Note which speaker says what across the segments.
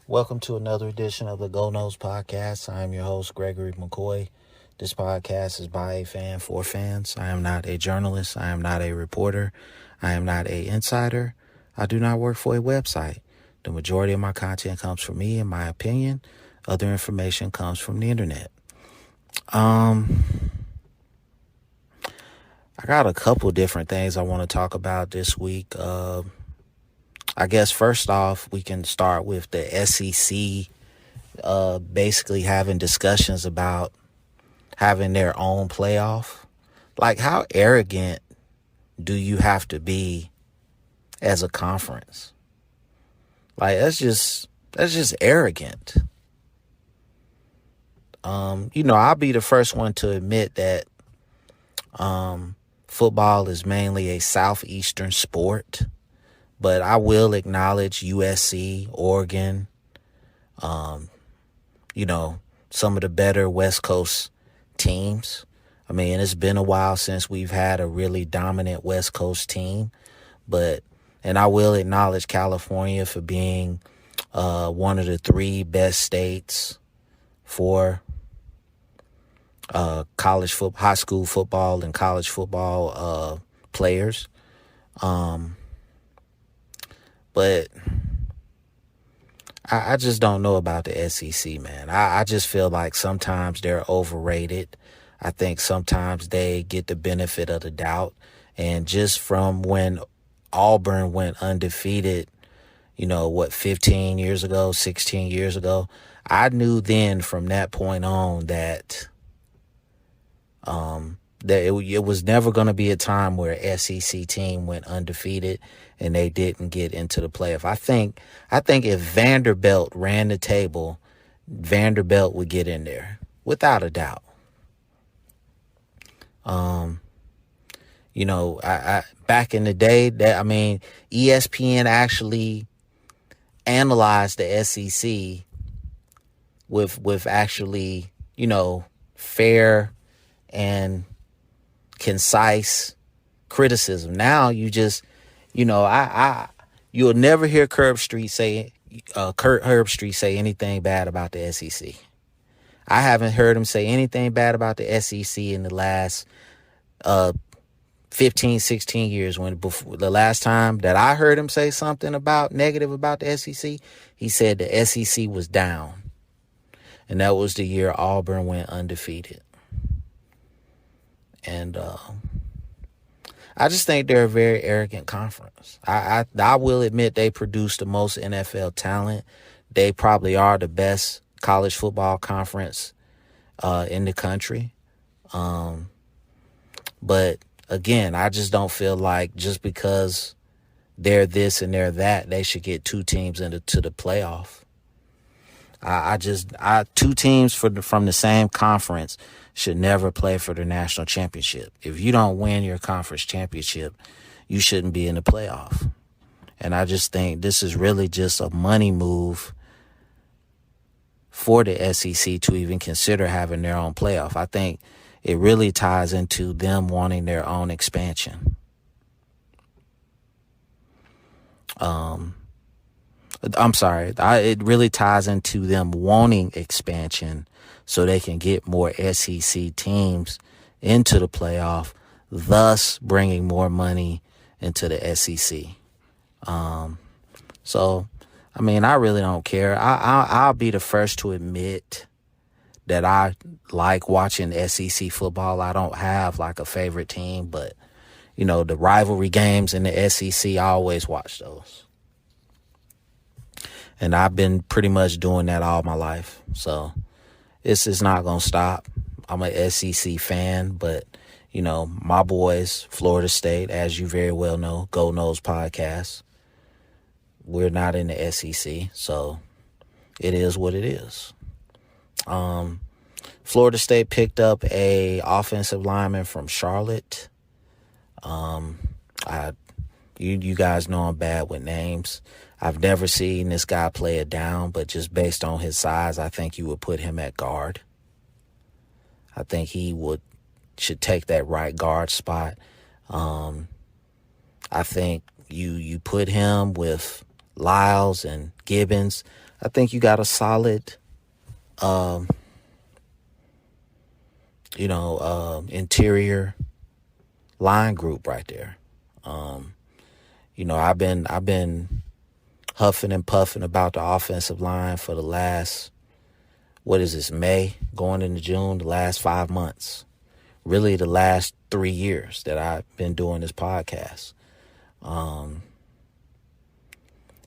Speaker 1: Welcome to another edition of the Noles podcast. I am your host, Gregory McCoy. This podcast is by a fan for fans. I am not a journalist. I am not a reporter. I am not an insider. I do not work for a website. The majority of my content comes from me and my opinion. Other information comes from the internet. I got a couple different things I want to talk about this week. I guess first off, we can start with the SEC basically having discussions about having their own playoff. Like, how arrogant do you have to be as a conference? Like, that's just arrogant. I'll be the first one to admit that football is mainly a southeastern sport. But I will acknowledge USC, Oregon, some of the better West Coast teams. I mean, it's been a while since we've had a really dominant West Coast team. And I will acknowledge California for being one of the three best states for high school football and college football players. But I just don't know about the SEC, man. I just feel like sometimes they're overrated. I think sometimes they get the benefit of the doubt. And just from when Auburn went undefeated, 15 years ago, 16 years ago, I knew then from that point on that it was never going to be a time where an SEC team went undefeated and they didn't get into the playoff. I think if Vanderbilt ran the table, Vanderbilt would get in there without a doubt. I back in the day, ESPN actually analyzed the SEC with actually, fair and concise criticism. Now you just, you'll never hear Kurt Herbstreit say anything bad about the SEC. I haven't heard him say anything bad about the SEC in the last 15, 16 years. Before the last time that I heard him say something negative about the SEC, he said the SEC was down. And that was the year Auburn went undefeated. And I just think they're a very arrogant conference. I will admit they produce the most NFL talent. They probably are the best college football conference in the country. But again, I just don't feel like just because they're this and they're that, they should get two teams into the playoff. Two teams from the same conference should never play for the national championship. If you don't win your conference championship, you shouldn't be in the playoff. And I just think this is really just a money move for the SEC to even consider having their own playoff. I think it really ties into them wanting their own expansion. It really ties into them wanting expansion so they can get more SEC teams into the playoff, thus bringing more money into the SEC. I really don't care. I'll be the first to admit that I like watching SEC football. I don't have like a favorite team, but, the rivalry games in the SEC, I always watch those. And I've been pretty much doing that all my life. So it's not going to stop. I'm an SEC fan, but, my boys, Florida State, as you very well know, Go Noles podcast, we're not in the SEC. So it is what it is. Florida State picked up a offensive lineman from Charlotte. You guys know I'm bad with names. I've never seen this guy play it down, but just based on his size, I think you would put him at guard. I think he should take that right guard spot. I think you put him with Lyles and Gibbons, I think you got a solid, interior line group right there. I've been huffing and puffing about the offensive line for the last, May going into June, the last 5 months, really the last 3 years that I've been doing this podcast.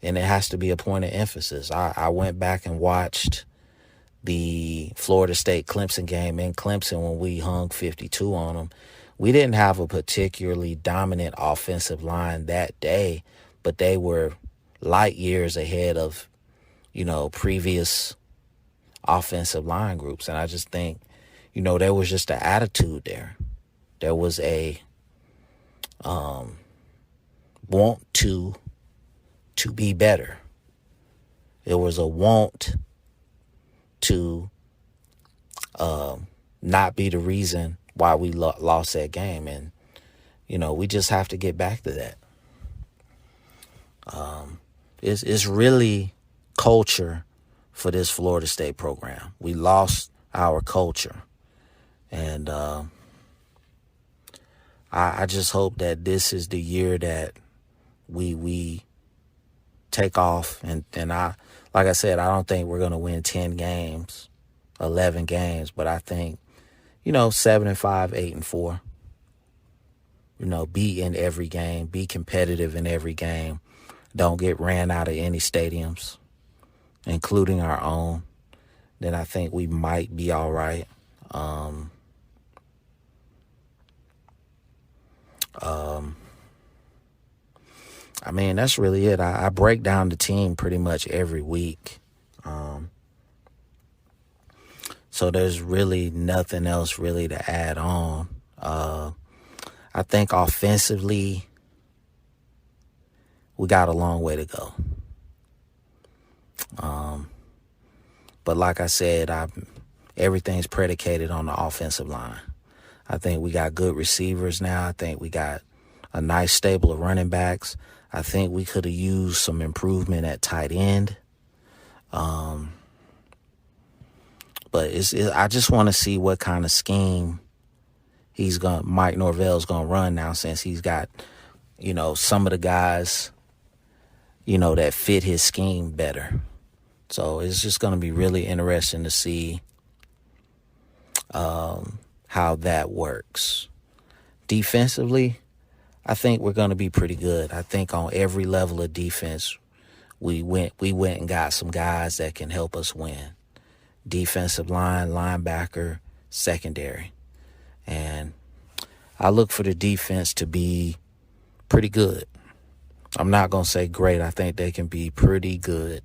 Speaker 1: And it has to be a point of emphasis. I went back and watched the Florida State Clemson game in Clemson when we hung 52 on them. We didn't have a particularly dominant offensive line that day, but they were light years ahead of, previous offensive line groups. And I just think, there was just an attitude there. There was a want to be better. There was a want to not be the reason why we lost that game. And, we just have to get back to that. It's really culture for this Florida State program. We lost our culture. And I just hope that this is the year that we take off. And I, like I said, I don't think we're going to win 10 games, 11 games, but I think, 7-5, 8-4, be in every game, be competitive in every game. Don't get ran out of any stadiums, including our own. Then I think we might be all right. That's really it. I break down the team pretty much every week. So there's really nothing else really to add on. I think offensively, we got a long way to go. But like I said, everything's predicated on the offensive line. I think we got good receivers now. I think we got a nice stable of running backs. I think we could have used some improvement at tight end. But I just want to see what kind of scheme Mike Norvell's going to run now, since he's got, some of the guys, that fit his scheme better. So it's just going to be really interesting to see how that works. Defensively, I think we're going to be pretty good. I think on every level of defense, we went and got some guys that can help us win. Defensive line, linebacker, secondary. And I look for the defense to be pretty good. I'm not going to say great. I think they can be pretty good.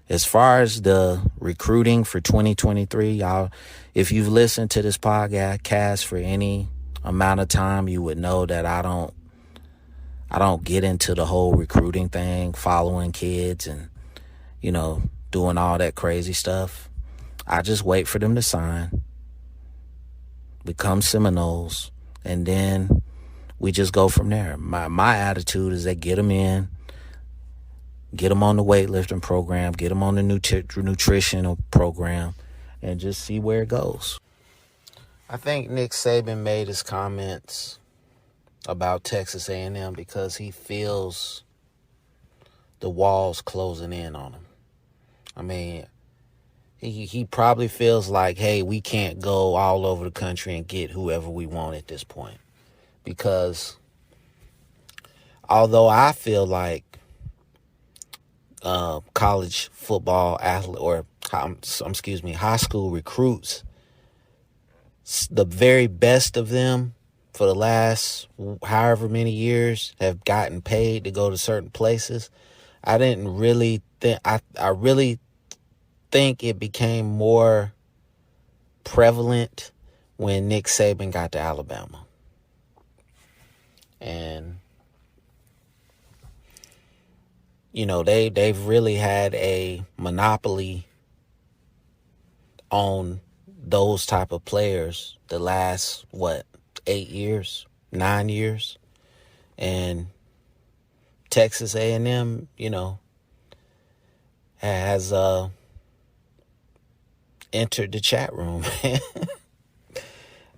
Speaker 1: As far as the recruiting for 2023, y'all, if you've listened to this podcast for any amount of time, you would know that I don't get into the whole recruiting thing, following kids and, doing all that crazy stuff. I just wait for them to sign, become Seminoles, and then we just go from there. My attitude is that get them in, get them on the weightlifting program, get them on the nutritional program, and just see where it goes. I think Nick Saban made his comments about Texas A&M because he feels the walls closing in on him. He probably feels like, hey, we can't go all over the country and get whoever we want at this point. Because although I feel like college football athlete high school recruits, the very best of them for the last however many years have gotten paid to go to certain places. I didn't really think, I really think it became more prevalent when Nick Saban got to Alabama. And, they've really had a monopoly on those type of players the last, 8 years, 9 years. And Texas A&M, has entered the chat room.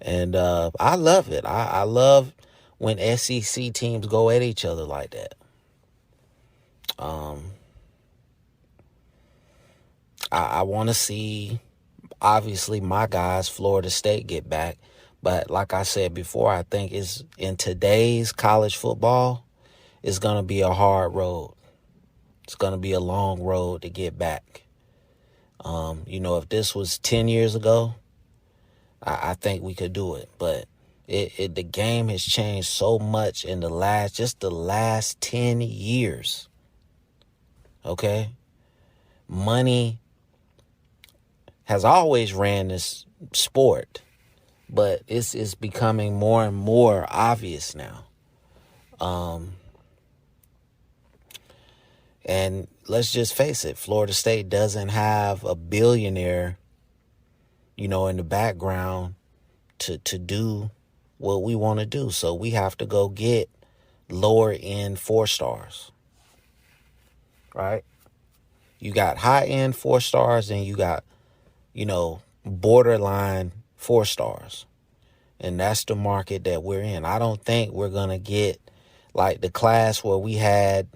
Speaker 1: And I love it. I love when SEC teams go at each other like that. I want to see, obviously, my guys, Florida State, get back. But like I said before, I think it's in today's college football, it's going to be a hard road. It's going to be a long road to get back. If this was 10 years ago, I think we could do it. But the game has changed so much in the last 10 years. Okay? Money has always ran this sport, but it's becoming more and more obvious now. And let's just face it, Florida State doesn't have a billionaire, in the background to do what we want to do. So we have to go get lower end 4-stars, right? You got high end 4-stars and you got, borderline 4-stars. And that's the market that we're in. I don't think we're going to get like the class where we had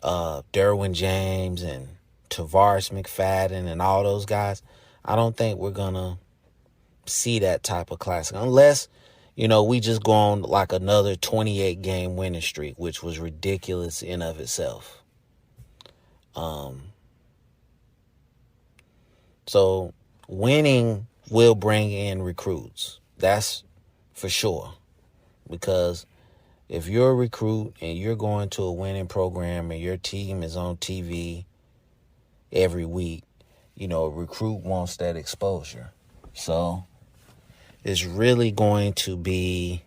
Speaker 1: Derwin James and Tavares McFadden and all those guys. I don't think we're going to see that type of class unless, we just go on like another 28 game winning streak, which was ridiculous in of itself. So winning will bring in recruits. That's for sure. Because if you're a recruit and you're going to a winning program and your team is on TV every week, a recruit wants that exposure. So it's really going to be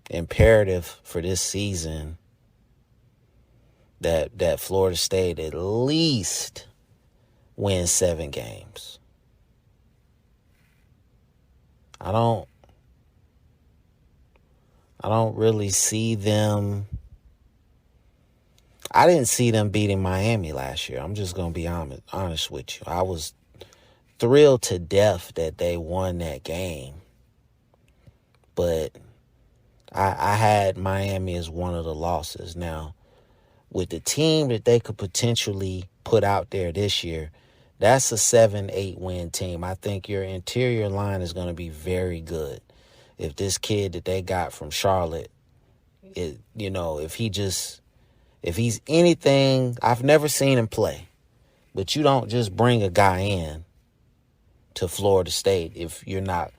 Speaker 1: imperative for this season that Florida State at least wins 7 games. I don't really see them. I didn't see them beating Miami last year. I'm just going to be honest with you. I was thrilled to death that they won that game. But I had Miami as one of the losses. Now, with the team that they could potentially put out there this year, that's a 7-8 win team. I think your interior line is going to be very good. If this kid that they got from Charlotte, if he's anything, I've never seen him play, but you don't just bring a guy in to Florida State if you're not,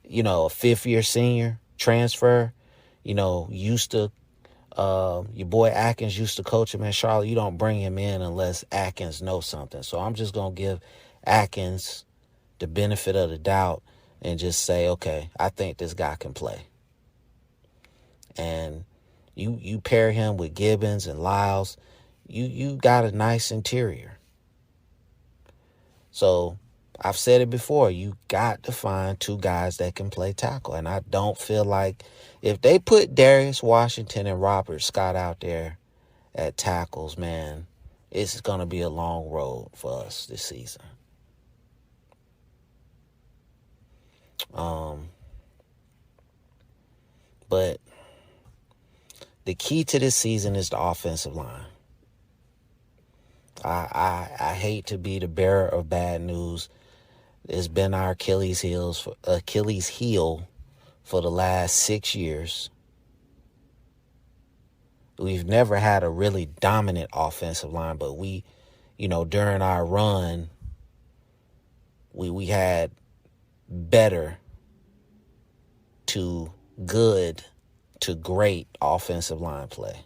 Speaker 1: a fifth-year senior transfer, used to, your boy Atkins used to coach him in Charlotte. You don't bring him in unless Atkins knows something. So I'm just going to give Atkins the benefit of the doubt and just say, okay, I think this guy can play. And you pair him with Gibbons and Lyles, you got a nice interior. So I've said it before, you got to find 2 guys that can play tackle. And I don't feel like if they put Darius Washington and Robert Scott out there at tackles, man, it's going to be a long road for us this season. But the key to this season is the offensive line. I hate to be the bearer of bad news. It's been our Achilles heel for the last 6 years. We've never had a really dominant offensive line, but we, during our run, we had better to good to great offensive line play.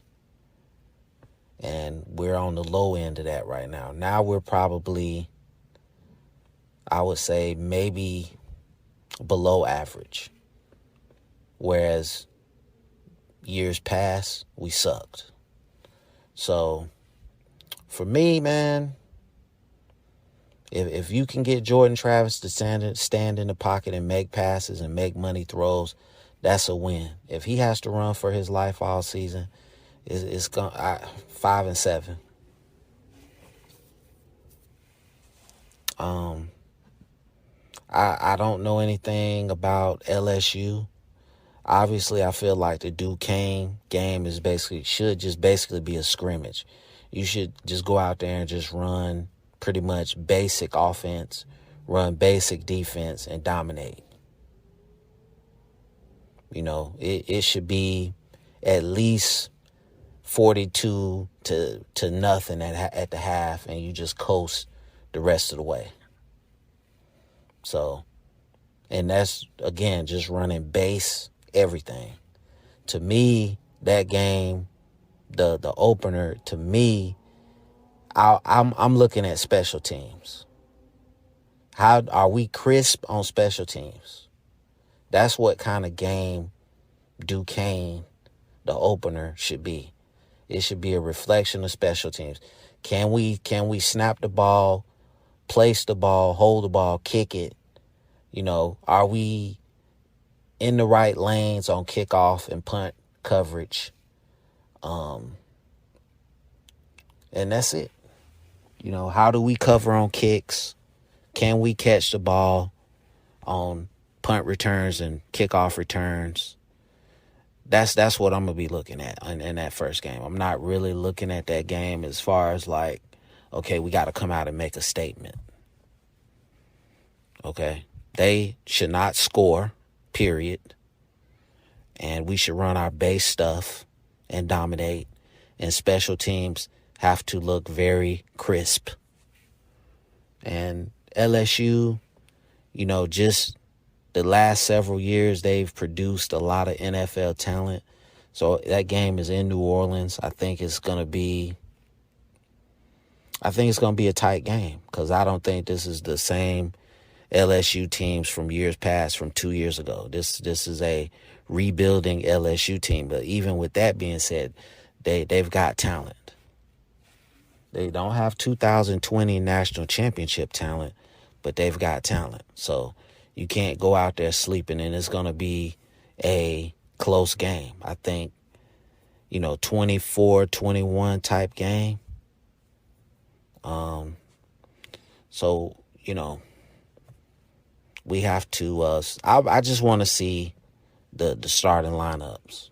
Speaker 1: And we're on the low end of that right now. Now we're probably, I would say, maybe below average. Whereas years past, we sucked. So for me, man, If you can get Jordan Travis to stand in the pocket and make passes and make money throws, that's a win. If he has to run for his life all season, it's going 5-7. I don't know anything about LSU. Obviously, I feel like the Duquesne game should just basically be a scrimmage. You should just go out there and just run pretty much basic offense, run basic defense, and dominate. You know, it should be at least 42 to nothing at the half, and you just coast the rest of the way. So, and that's, again, just running base everything. To me, that game, the opener, to me, I'm looking at special teams. How are we crisp on special teams? That's what kind of game Duquesne, the opener, should be. It should be a reflection of special teams. Can we snap the ball, place the ball, hold the ball, kick it? You know, are we in the right lanes on kickoff and punt coverage? And that's it. You know, how do we cover on kicks? Can we catch the ball on punt returns and kickoff returns? That's what I'm going to be looking at in that first game. I'm not really looking at that game as far as like, okay, we got to come out and make a statement. Okay? They should not score, period. And we should run our base stuff and dominate. And special teams have to look very crisp. And LSU, you know, just the last several years, they've produced a lot of NFL talent. So that game is in New Orleans. I think it's going to be a tight game because I don't think this is the same LSU teams from years past, from 2 years ago. This is a rebuilding LSU team. But even with that being said, they've got talent. They don't have 2020 national championship talent, but they've got talent. So you can't go out there sleeping, and it's going to be a close game. I think, 24-21 type game. So, we have to, I just want to see the starting lineups,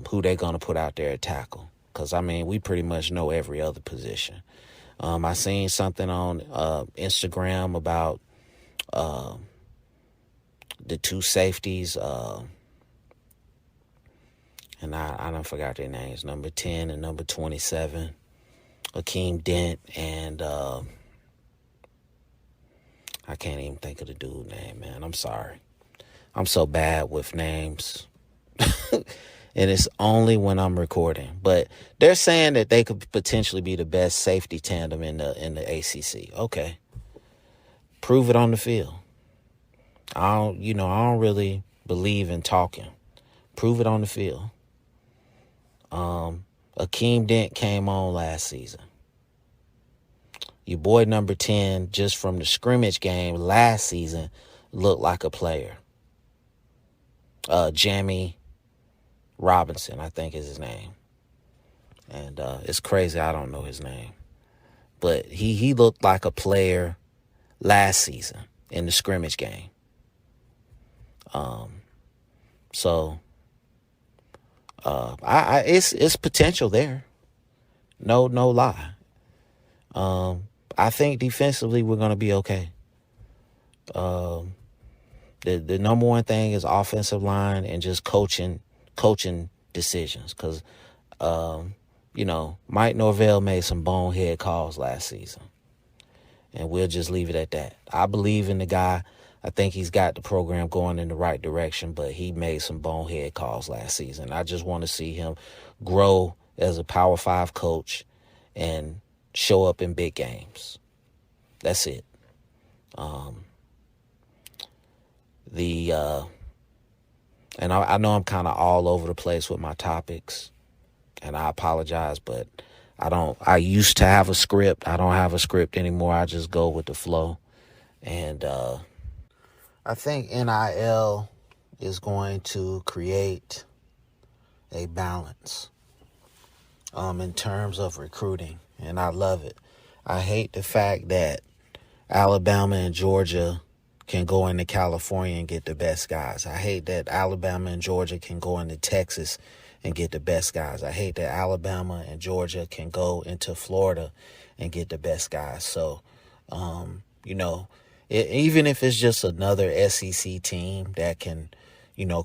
Speaker 1: who they're going to put out there at tackle. Because, we pretty much know every other position. I seen something on Instagram about the two safeties, and I done forgot their names, number 10 and number 27, Akeem Dent, and I can't even think of the dude's name, man. I'm sorry. I'm so bad with names. And it's only when I'm recording. But they're saying that they could potentially be the best safety tandem in the ACC. Okay. Prove it on the field. I don't really believe in talking. Prove it on the field. Akeem Dent came on last season. Your boy number 10, just from the scrimmage game last season, looked like a player. Jamie Robinson, I think is his name. And it's crazy, I don't know his name. But he looked like a player last season in the scrimmage game. So it's potential there. No lie. I think defensively we're gonna be okay. The number one thing is offensive line and just coaching decisions. Because Mike Norvell made some bonehead calls last season, and we'll just leave it at that. I believe in the guy. I think he's got the program going in the right direction, but he made some bonehead calls last season. I just want to see him grow as a Power 5 coach and show up in big games. That's it. And I know I'm kind of all over the place with my topics, and I apologize, but I used to have a script. I don't have a script anymore. I just go with the flow. And I think NIL is going to create a balance in terms of recruiting, and I love it. I hate the fact that Alabama and Georgia can go into California and get the best guys. I hate that Alabama and Georgia can go into Texas and get the best guys. I hate that Alabama and Georgia can go into Florida and get the best guys. So, even if it's just another SEC team that can,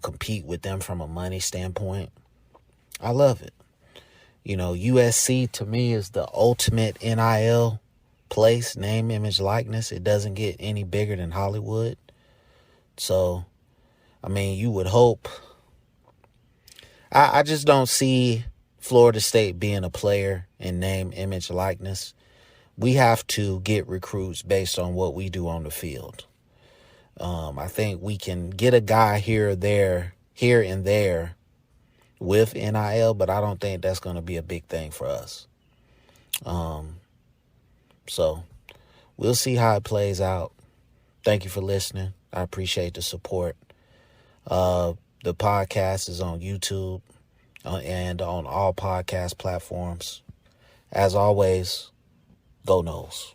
Speaker 1: compete with them from a money standpoint, I love it. USC to me is the ultimate NIL place, name, image, likeness. It doesn't get any bigger than Hollywood. So, you would hope. I just don't see Florida State being a player in name, image, likeness. We have to get recruits based on what we do on the field. I think we can get a guy here and there with NIL, but I don't think that's going to be a big thing for us. So we'll see how it plays out. Thank you for listening. I appreciate the support. The podcast is on YouTube and on all podcast platforms. As always, go Noles.